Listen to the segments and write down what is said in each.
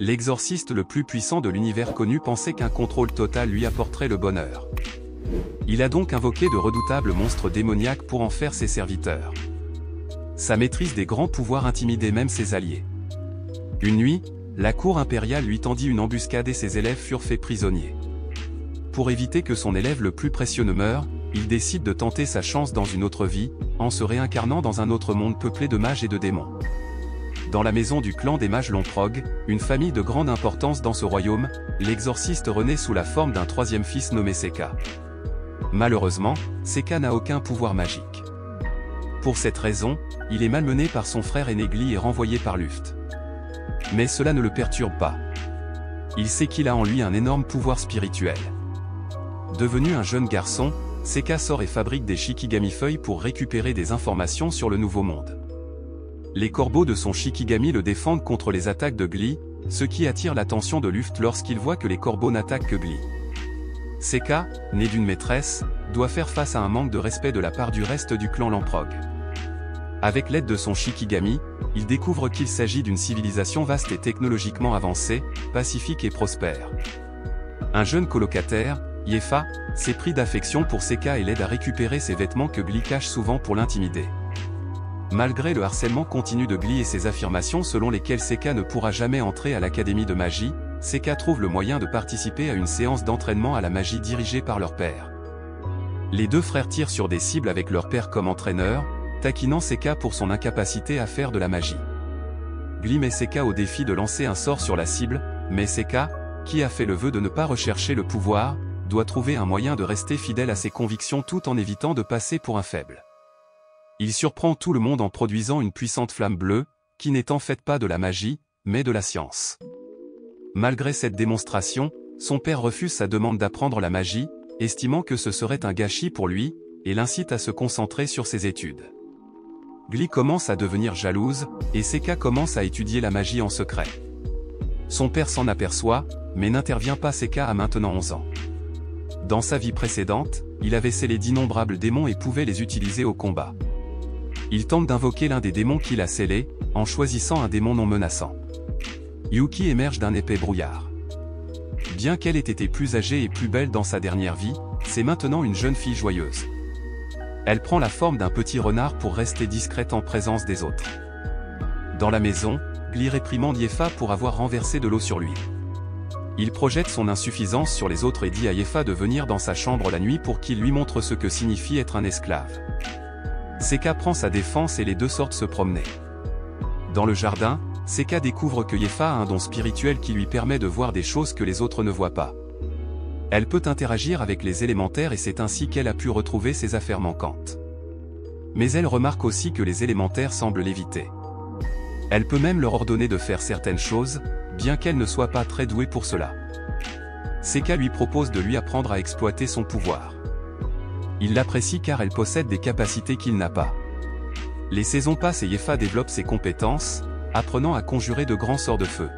L'exorciste le plus puissant de l'univers connu pensait qu'un contrôle total lui apporterait le bonheur. Il a donc invoqué de redoutables monstres démoniaques pour en faire ses serviteurs. Sa maîtrise des grands pouvoirs intimidait même ses alliés. Une nuit, la cour impériale lui tendit une embuscade et ses élèves furent faits prisonniers. Pour éviter que son élève le plus précieux ne meure, il décide de tenter sa chance dans une autre vie, en se réincarnant dans un autre monde peuplé de mages et de démons. Dans la maison du clan des mages Lomprog, une famille de grande importance dans ce royaume, l'exorciste renaît sous la forme d'un troisième fils nommé Seka. Malheureusement, Seka n'a aucun pouvoir magique. Pour cette raison, il est malmené par son frère aîné Gli et renvoyé par Luft. Mais cela ne le perturbe pas. Il sait qu'il a en lui un énorme pouvoir spirituel. Devenu un jeune garçon, Seka sort et fabrique des Shikigami-feuilles pour récupérer des informations sur le nouveau monde. Les corbeaux de son Shikigami le défendent contre les attaques de Gli, ce qui attire l'attention de Luft lorsqu'il voit que les corbeaux n'attaquent que Gli. Seka, né d'une maîtresse, doit faire face à un manque de respect de la part du reste du clan Lomprog. Avec l'aide de son Shikigami, il découvre qu'il s'agit d'une civilisation vaste et technologiquement avancée, pacifique et prospère. Un jeune colocataire, Yefa, s'est pris d'affection pour Seka et l'aide à récupérer ses vêtements que Gli cache souvent pour l'intimider. Malgré le harcèlement continu de Gli et ses affirmations selon lesquelles Seka ne pourra jamais entrer à l'académie de magie, Seka trouve le moyen de participer à une séance d'entraînement à la magie dirigée par leur père. Les deux frères tirent sur des cibles avec leur père comme entraîneur, taquinant Seka pour son incapacité à faire de la magie. Gli met Seka au défi de lancer un sort sur la cible, mais Seka, qui a fait le vœu de ne pas rechercher le pouvoir, doit trouver un moyen de rester fidèle à ses convictions tout en évitant de passer pour un faible. Il surprend tout le monde en produisant une puissante flamme bleue, qui n'est en fait pas de la magie, mais de la science. Malgré cette démonstration, son père refuse sa demande d'apprendre la magie, estimant que ce serait un gâchis pour lui, et l'incite à se concentrer sur ses études. Gli commence à devenir jalouse, et Seka commence à étudier la magie en secret. Son père s'en aperçoit, mais n'intervient pas. Seka a maintenant 11 ans. Dans sa vie précédente, il avait scellé d'innombrables démons et pouvait les utiliser au combat. Il tente d'invoquer l'un des démons qu'il a scellés, en choisissant un démon non menaçant. Yuki émerge d'un épais brouillard. Bien qu'elle ait été plus âgée et plus belle dans sa dernière vie, c'est maintenant une jeune fille joyeuse. Elle prend la forme d'un petit renard pour rester discrète en présence des autres. Dans la maison, Gli réprimande Yefa pour avoir renversé de l'eau sur lui. Il projette son insuffisance sur les autres et dit à Yefa de venir dans sa chambre la nuit pour qu'il lui montre ce que signifie être un esclave. Seka prend sa défense et les deux sortent se promener. Dans le jardin, Seka découvre que Yefa a un don spirituel qui lui permet de voir des choses que les autres ne voient pas. Elle peut interagir avec les élémentaires et c'est ainsi qu'elle a pu retrouver ses affaires manquantes. Mais elle remarque aussi que les élémentaires semblent l'éviter. Elle peut même leur ordonner de faire certaines choses, bien qu'elle ne soit pas très douée pour cela. Seka lui propose de lui apprendre à exploiter son pouvoir. Il l'apprécie car elle possède des capacités qu'il n'a pas. Les saisons passent et Yefa développe ses compétences, apprenant à conjurer de grands sorts de feu.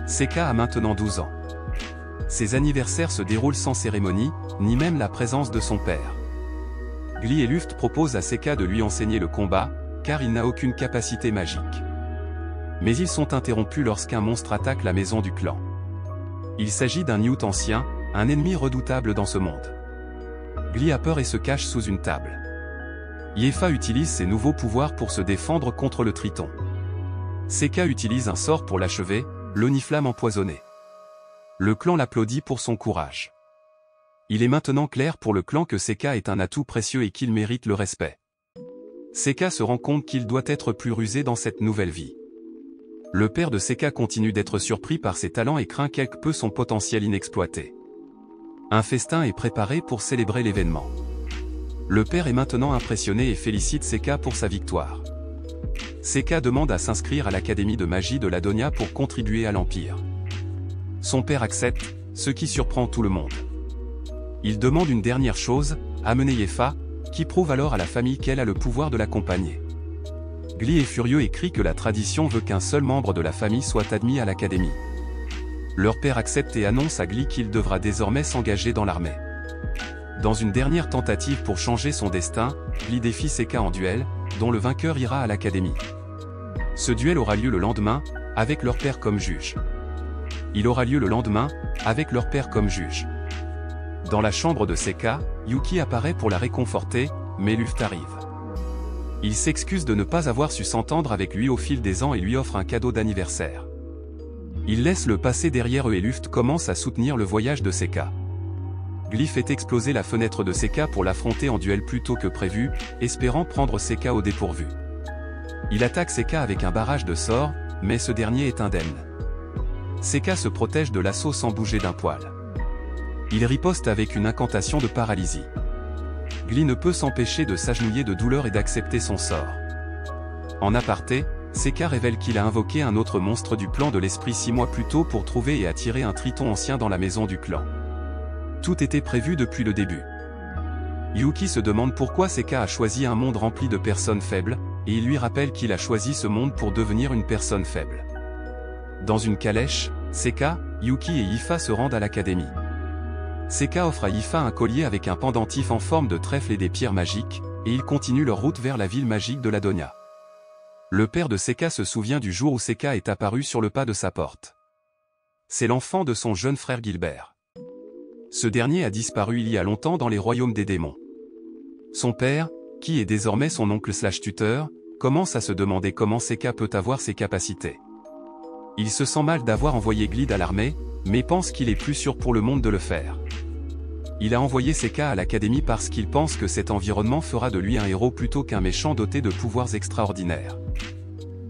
Seka a maintenant 12 ans. Ses anniversaires se déroulent sans cérémonie, ni même la présence de son père. Gli et Luft proposent à Seka de lui enseigner le combat, car il n'a aucune capacité magique. Mais ils sont interrompus lorsqu'un monstre attaque la maison du clan. Il s'agit d'un Newt ancien, un ennemi redoutable dans ce monde. Gli a peur et se cache sous une table. Yefa utilise ses nouveaux pouvoirs pour se défendre contre le Triton. Seka utilise un sort pour l'achever, l'Oniflamme empoisonnée. Le clan l'applaudit pour son courage. Il est maintenant clair pour le clan que Seka est un atout précieux et qu'il mérite le respect. Seka se rend compte qu'il doit être plus rusé dans cette nouvelle vie. Le père de Seka continue d'être surpris par ses talents et craint quelque peu son potentiel inexploité. Un festin est préparé pour célébrer l'événement. Le père est maintenant impressionné et félicite Seka pour sa victoire. Seka demande à s'inscrire à l'académie de magie de l'Adonia pour contribuer à l'Empire. Son père accepte, ce qui surprend tout le monde. Il demande une dernière chose, amener Yefa, qui prouve alors à la famille qu'elle a le pouvoir de l'accompagner. Gli est furieux et crie que la tradition veut qu'un seul membre de la famille soit admis à l'académie. Leur père accepte et annonce à Gli qu'il devra désormais s'engager dans l'armée. Dans une dernière tentative pour changer son destin, Gli défie Seka en duel, dont le vainqueur ira à l'académie. Ce duel aura lieu le lendemain, avec leur père comme juge. Il aura lieu le lendemain, avec leur père comme juge. Dans la chambre de Seka, Yuki apparaît pour la réconforter, mais Luft arrive. Il s'excuse de ne pas avoir su s'entendre avec lui au fil des ans et lui offre un cadeau d'anniversaire. Il laisse le passer derrière eux et Luft commence à soutenir le voyage de Seka. Glee fait exploser la fenêtre de Seka pour l'affronter en duel plus tôt que prévu, espérant prendre Seka au dépourvu. Il attaque Seka avec un barrage de sorts, mais ce dernier est indemne. Seka se protège de l'assaut sans bouger d'un poil. Il riposte avec une incantation de paralysie. Glee ne peut s'empêcher de s'agenouiller de douleur et d'accepter son sort. En aparté, Seka révèle qu'il a invoqué un autre monstre du plan de l'esprit 6 mois plus tôt pour trouver et attirer un triton ancien dans la maison du clan. Tout était prévu depuis le début. Yuki se demande pourquoi Seka a choisi un monde rempli de personnes faibles, et il lui rappelle qu'il a choisi ce monde pour devenir une personne faible. Dans une calèche, Seka, Yuki et Ifa se rendent à l'académie. Seka offre à Ifa un collier avec un pendentif en forme de trèfle et des pierres magiques, et ils continuent leur route vers la ville magique de Ladonia. Le père de Seka se souvient du jour où Seka est apparu sur le pas de sa porte. C'est l'enfant de son jeune frère Gilbert. Ce dernier a disparu il y a longtemps dans les royaumes des démons. Son père, qui est désormais son oncle/tuteur, commence à se demander comment Seka peut avoir ses capacités. Il se sent mal d'avoir envoyé Glide à l'armée, mais pense qu'il est plus sûr pour le monde de le faire. Il a envoyé Seka à l'académie parce qu'il pense que cet environnement fera de lui un héros plutôt qu'un méchant doté de pouvoirs extraordinaires.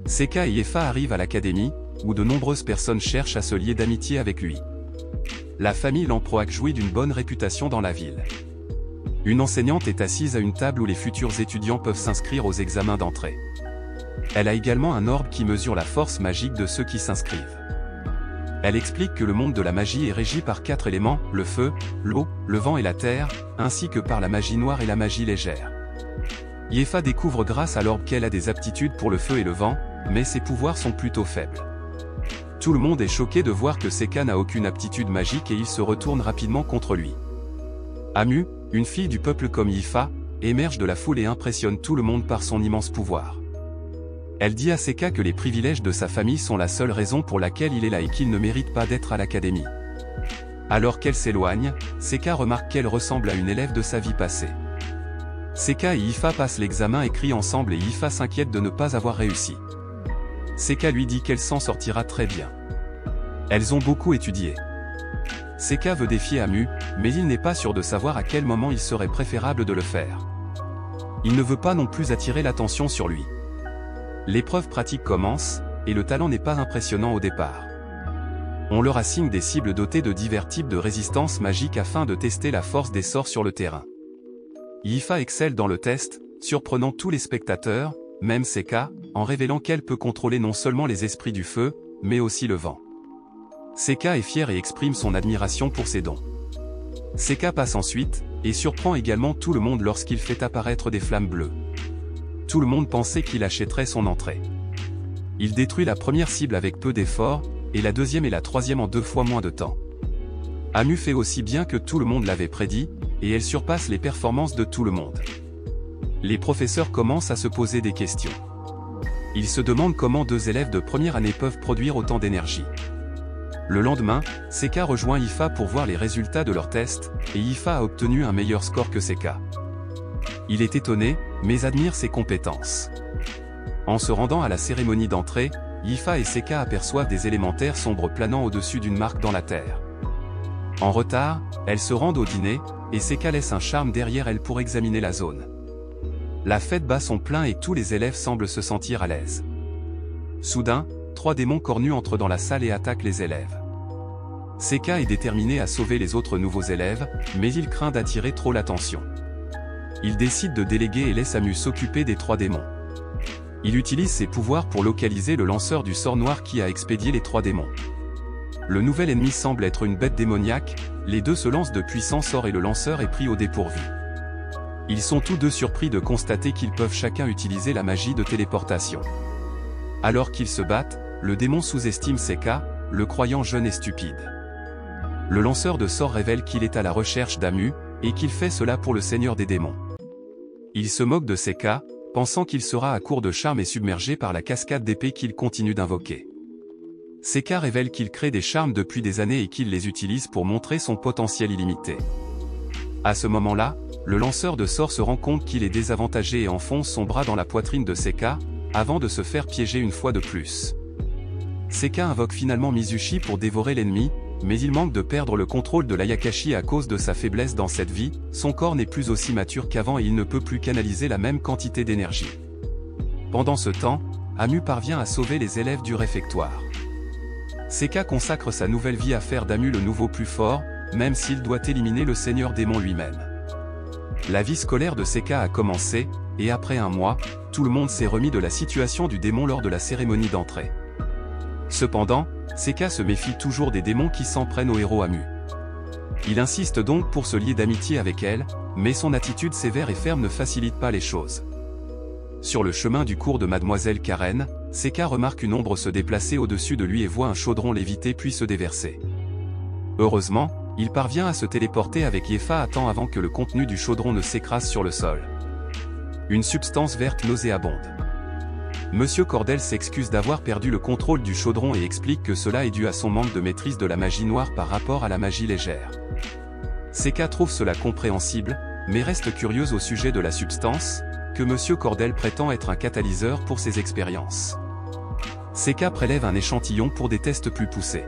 Seka et Ifa arrivent à l'académie, où de nombreuses personnes cherchent à se lier d'amitié avec lui. La famille Lamproac jouit d'une bonne réputation dans la ville. Une enseignante est assise à une table où les futurs étudiants peuvent s'inscrire aux examens d'entrée. Elle a également un orbe qui mesure la force magique de ceux qui s'inscrivent. Elle explique que le monde de la magie est régi par 4 éléments, le feu, l'eau, le vent et la terre, ainsi que par la magie noire et la magie légère. Yefa découvre grâce à l'orbe qu'elle a des aptitudes pour le feu et le vent, mais ses pouvoirs sont plutôt faibles. Tout le monde est choqué de voir que Seka n'a aucune aptitude magique et il se retourne rapidement contre lui. Amu, une fille du peuple comme Yefa, émerge de la foule et impressionne tout le monde par son immense pouvoir. Elle dit à Seka que les privilèges de sa famille sont la seule raison pour laquelle il est là et qu'il ne mérite pas d'être à l'académie. Alors qu'elle s'éloigne, Seka remarque qu'elle ressemble à une élève de sa vie passée. Seka et Ifa passent l'examen et crient ensemble et Ifa s'inquiète de ne pas avoir réussi. Seka lui dit qu'elle s'en sortira très bien. Elles ont beaucoup étudié. Seka veut défier Amu, mais il n'est pas sûr de savoir à quel moment il serait préférable de le faire. Il ne veut pas non plus attirer l'attention sur lui. L'épreuve pratique commence, et le talent n'est pas impressionnant au départ. On leur assigne des cibles dotées de divers types de résistance magique afin de tester la force des sorts sur le terrain. Ifa excelle dans le test, surprenant tous les spectateurs, même Seka, en révélant qu'elle peut contrôler non seulement les esprits du feu, mais aussi le vent. Seka est fière et exprime son admiration pour ses dons. Seka passe ensuite, et surprend également tout le monde lorsqu'il fait apparaître des flammes bleues. Tout le monde pensait qu'il achèterait son entrée. Il détruit la première cible avec peu d'efforts, et la deuxième et la troisième en 2 fois moins de temps. Amu fait aussi bien que tout le monde l'avait prédit, et elle surpasse les performances de tout le monde. Les professeurs commencent à se poser des questions. Ils se demandent comment 2 élèves de première année peuvent produire autant d'énergie. Le lendemain, Seka rejoint Ifa pour voir les résultats de leur test, et Ifa a obtenu un meilleur score que Seka. Il est étonné, mais admire ses compétences. En se rendant à la cérémonie d'entrée, Ifa et Seka aperçoivent des élémentaires sombres planant au-dessus d'une marque dans la terre. En retard, elles se rendent au dîner, et Seka laisse un charme derrière elle pour examiner la zone. La fête bat son plein et tous les élèves semblent se sentir à l'aise. Soudain, 3 démons cornus entrent dans la salle et attaquent les élèves. Seka est déterminé à sauver les autres nouveaux élèves, mais il craint d'attirer trop l'attention. Il décide de déléguer et laisse Amu s'occuper des 3 démons. Il utilise ses pouvoirs pour localiser le lanceur du sort noir qui a expédié les 3 démons. Le nouvel ennemi semble être une bête démoniaque, les deux se lancent de puissants sorts et le lanceur est pris au dépourvu. Ils sont tous deux surpris de constater qu'ils peuvent chacun utiliser la magie de téléportation. Alors qu'ils se battent, le démon sous-estime Seka, le croyant jeune et stupide. Le lanceur de sorts révèle qu'il est à la recherche d'Amu, et qu'il fait cela pour le seigneur des démons. Il se moque de Seka, pensant qu'il sera à court de charme et submergé par la cascade d'épées qu'il continue d'invoquer. Seka révèle qu'il crée des charmes depuis des années et qu'il les utilise pour montrer son potentiel illimité. À ce moment-là, le lanceur de sorts se rend compte qu'il est désavantagé et enfonce son bras dans la poitrine de Seka, avant de se faire piéger une fois de plus. Seka invoque finalement Mizushi pour dévorer l'ennemi, mais il manque de perdre le contrôle de l'Ayakashi à cause de sa faiblesse dans cette vie, son corps n'est plus aussi mature qu'avant et il ne peut plus canaliser la même quantité d'énergie. Pendant ce temps, Amu parvient à sauver les élèves du réfectoire. Seka consacre sa nouvelle vie à faire d'Amu le nouveau plus fort, même s'il doit éliminer le seigneur démon lui-même. La vie scolaire de Seka a commencé, et après un mois, tout le monde s'est remis de la situation du démon lors de la cérémonie d'entrée. Cependant, Seka se méfie toujours des démons qui s'en prennent au héros Amu. Il insiste donc pour se lier d'amitié avec elle, mais son attitude sévère et ferme ne facilite pas les choses. Sur le chemin du cours de Mademoiselle Karen, Seka remarque une ombre se déplacer au-dessus de lui et voit un chaudron léviter puis se déverser. Heureusement, il parvient à se téléporter avec Yefa à temps avant que le contenu du chaudron ne s'écrase sur le sol. Une substance verte nauséabonde. Monsieur Cordel s'excuse d'avoir perdu le contrôle du chaudron et explique que cela est dû à son manque de maîtrise de la magie noire par rapport à la magie légère. Seka trouve cela compréhensible, mais reste curieuse au sujet de la substance, que Monsieur Cordel prétend être un catalyseur pour ses expériences. Seka prélève un échantillon pour des tests plus poussés.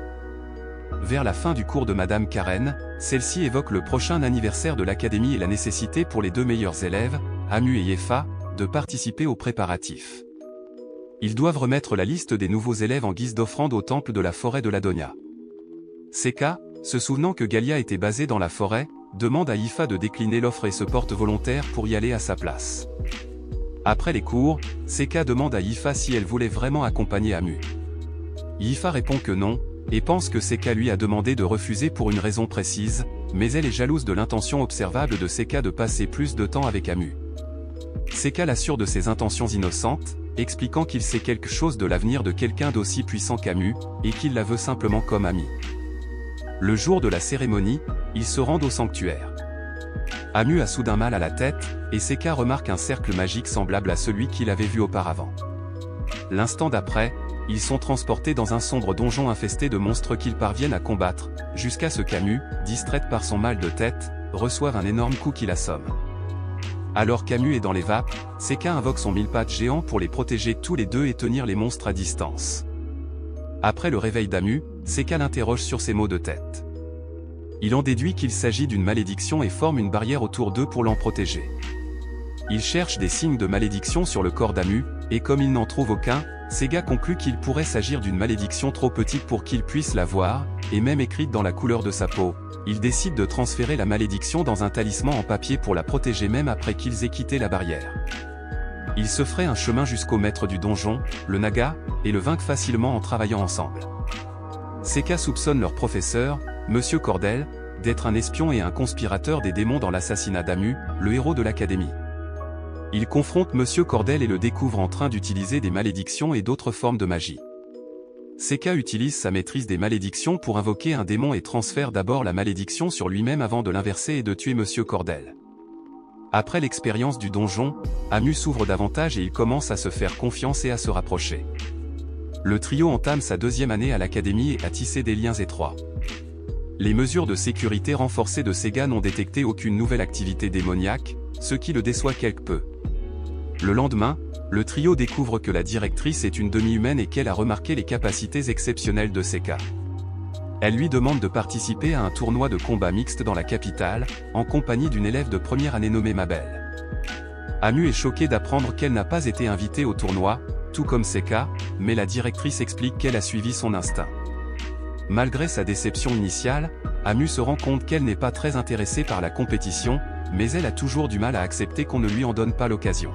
Vers la fin du cours de Madame Karen, celle-ci évoque le prochain anniversaire de l'académie et la nécessité pour les deux meilleurs élèves, Amu et Yefa, de participer aux préparatifs. Ils doivent remettre la liste des nouveaux élèves en guise d'offrande au temple de la forêt de l'Adonia. Seka, se souvenant que Galia était basée dans la forêt, demande à Yefa de décliner l'offre et se porte volontaire pour y aller à sa place. Après les cours, Seka demande à Yefa si elle voulait vraiment accompagner Amu. Yefa répond que non, et pense que Seka lui a demandé de refuser pour une raison précise, mais elle est jalouse de l'intention observable de Seka de passer plus de temps avec Amu. Seka l'assure de ses intentions innocentes, expliquant qu'il sait quelque chose de l'avenir de quelqu'un d'aussi puissant qu'Amu, et qu'il la veut simplement comme amie. Le jour de la cérémonie, ils se rendent au sanctuaire. Amu a soudain mal à la tête, et Seka remarque un cercle magique semblable à celui qu'il avait vu auparavant. L'instant d'après, ils sont transportés dans un sombre donjon infesté de monstres qu'ils parviennent à combattre, jusqu'à ce qu'Amu, distraite par son mal de tête, reçoive un énorme coup qui l'assomme. Alors qu'Amu est dans les vapes, Seka invoque son mille-pattes géant pour les protéger tous les deux et tenir les monstres à distance. Après le réveil d'Amu, Seka l'interroge sur ses maux de tête. Il en déduit qu'il s'agit d'une malédiction et forme une barrière autour d'eux pour l'en protéger. Il cherche des signes de malédiction sur le corps d'Amu, et comme il n'en trouve aucun, Seka conclut qu'il pourrait s'agir d'une malédiction trop petite pour qu'il puisse la voir, et même écrite dans la couleur de sa peau. Il décide de transférer la malédiction dans un talisman en papier pour la protéger même après qu'ils aient quitté la barrière. Ils se feraient un chemin jusqu'au maître du donjon, le Naga, et le vaincre facilement en travaillant ensemble. Seka soupçonne leur professeur, Monsieur Cordel, d'être un espion et un conspirateur des démons dans l'assassinat d'Amu, le héros de l'académie. Il confronte Monsieur Cordel et le découvre en train d'utiliser des malédictions et d'autres formes de magie. Seka utilise sa maîtrise des malédictions pour invoquer un démon et transfère d'abord la malédiction sur lui-même avant de l'inverser et de tuer Monsieur Cordel. Après l'expérience du donjon, Amu s'ouvre davantage et il commence à se faire confiance et à se rapprocher. Le trio entame sa deuxième année à l'académie et a tissé des liens étroits. Les mesures de sécurité renforcées de Sega n'ont détecté aucune nouvelle activité démoniaque, ce qui le déçoit quelque peu. Le lendemain, le trio découvre que la directrice est une demi-humaine et qu'elle a remarqué les capacités exceptionnelles de Seka. Elle lui demande de participer à un tournoi de combat mixte dans la capitale, en compagnie d'une élève de première année nommée Mabel. Amu est choquée d'apprendre qu'elle n'a pas été invitée au tournoi, tout comme Seka, mais la directrice explique qu'elle a suivi son instinct. Malgré sa déception initiale, Amu se rend compte qu'elle n'est pas très intéressée par la compétition, mais elle a toujours du mal à accepter qu'on ne lui en donne pas l'occasion.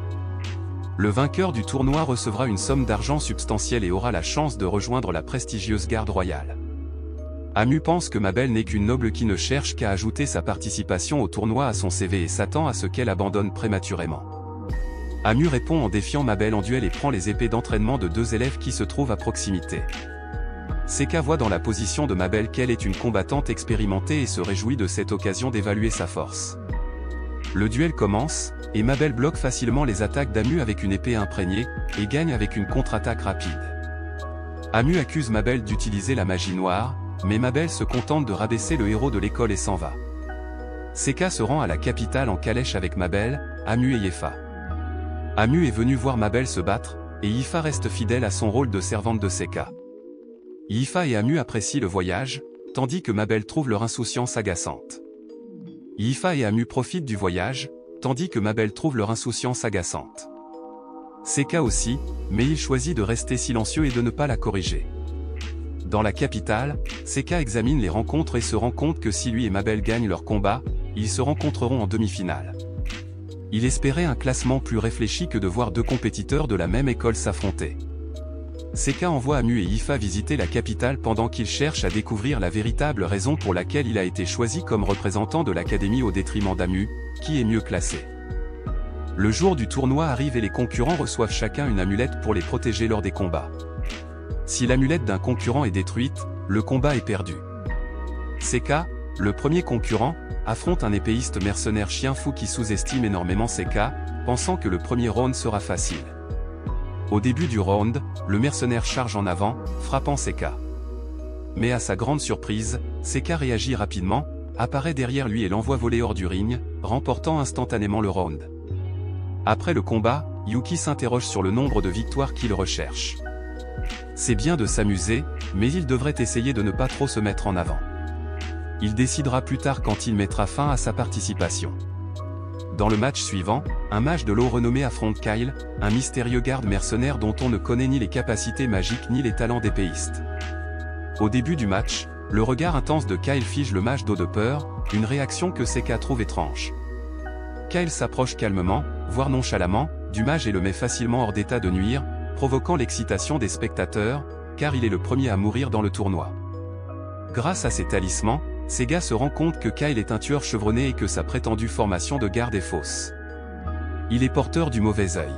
Le vainqueur du tournoi recevra une somme d'argent substantielle et aura la chance de rejoindre la prestigieuse garde royale. Amu pense que Mabel n'est qu'une noble qui ne cherche qu'à ajouter sa participation au tournoi à son CV et s'attend à ce qu'elle abandonne prématurément. Amu répond en défiant Mabel en duel et prend les épées d'entraînement de deux élèves qui se trouvent à proximité. Seka voit dans la position de Mabel qu'elle est une combattante expérimentée et se réjouit de cette occasion d'évaluer sa force. Le duel commence, et Mabel bloque facilement les attaques d'Amu avec une épée imprégnée, et gagne avec une contre-attaque rapide. Amu accuse Mabel d'utiliser la magie noire, mais Mabel se contente de rabaisser le héros de l'école et s'en va. Seka se rend à la capitale en calèche avec Mabel, Amu et Yefa. Amu est venu voir Mabel se battre, et Yefa reste fidèle à son rôle de servante de Seka. Yefa et Amu apprécient le voyage, tandis que Mabel trouve leur insouciance agaçante. Yefa et Amu profitent du voyage, tandis que Mabel trouve leur insouciance agaçante. Seka aussi, mais il choisit de rester silencieux et de ne pas la corriger. Dans la capitale, Seka examine les rencontres et se rend compte que si lui et Mabel gagnent leur combat, ils se rencontreront en demi-finale. Il espérait un classement plus réfléchi que de voir deux compétiteurs de la même école s'affronter. Seka envoie Amu et Yefa visiter la capitale pendant qu'il cherche à découvrir la véritable raison pour laquelle il a été choisi comme représentant de l'académie au détriment d'Amu, qui est mieux classé. Le jour du tournoi arrive et les concurrents reçoivent chacun une amulette pour les protéger lors des combats. Si l'amulette d'un concurrent est détruite, le combat est perdu. Seka, le premier concurrent, affronte un épéiste mercenaire chien fou qui sous-estime énormément Seka, pensant que le premier round sera facile. Au début du round, le mercenaire charge en avant, frappant Seka. Mais à sa grande surprise, Seka réagit rapidement, apparaît derrière lui et l'envoie voler hors du ring, remportant instantanément le round. Après le combat, Yuki s'interroge sur le nombre de victoires qu'il recherche. C'est bien de s'amuser, mais il devrait essayer de ne pas trop se mettre en avant. Il décidera plus tard quand il mettra fin à sa participation. Dans le match suivant, un mage de l'eau renommé affronte Kyle, un mystérieux garde mercenaire dont on ne connaît ni les capacités magiques ni les talents d'épéiste. Au début du match, le regard intense de Kyle fige le mage d'eau de peur, une réaction que Seka trouve étrange. Kyle s'approche calmement, voire nonchalamment, du mage et le met facilement hors d'état de nuire, provoquant l'excitation des spectateurs, car il est le premier à mourir dans le tournoi. Grâce à ses talismans, Sega se rend compte que Kyle est un tueur chevronné et que sa prétendue formation de garde est fausse. Il est porteur du mauvais œil.